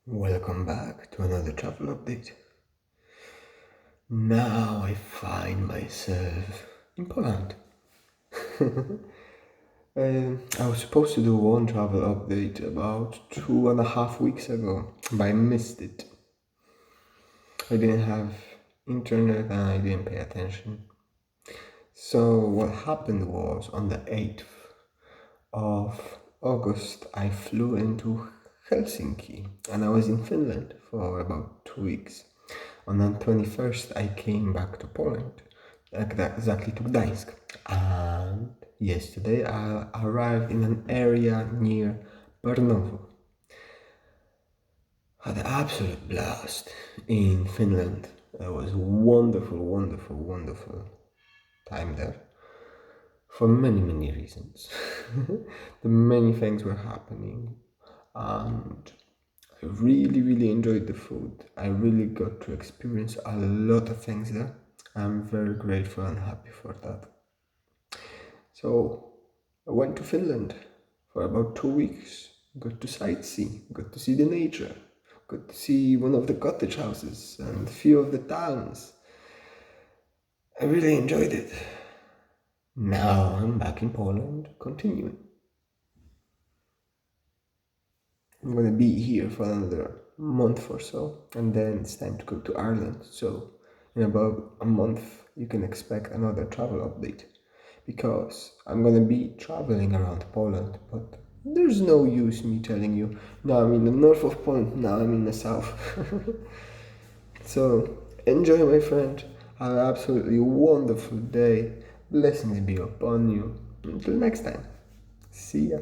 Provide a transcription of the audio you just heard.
Welcome back to another travel update. Now I find myself in Poland. I was supposed to do one travel update about 2.5 weeks ago, but I missed it. I didn't have internet and I didn't pay attention. So what happened was on the 8th of August I flew into Helsinki and I was in Finland for about 2 weeks. On the 21st, I came back to Poland, exactly to Gdańsk. And yesterday, I arrived in an area near Brno. Had an absolute blast in Finland. It was wonderful, wonderful, wonderful time there for many, many reasons. The many things were happening, and I really, really enjoyed the food. I really got to experience a lot of things there. I'm very grateful and happy for that. So I went to Finland for about 2 weeks. Got to sightsee, got to see the nature, got to see one of the cottage houses and a few of the towns. I really enjoyed it. Now I'm back in Poland, continuing. I'm gonna be here for another month or so, and then it's time to go to Ireland. So in about a month, you can expect another travel update, because I'm gonna be traveling around Poland, but there's no use me telling you, now I'm in the north of Poland, now I'm in the south. So enjoy, my friend. Have an absolutely wonderful day. Blessings be upon you. Until next time. See ya.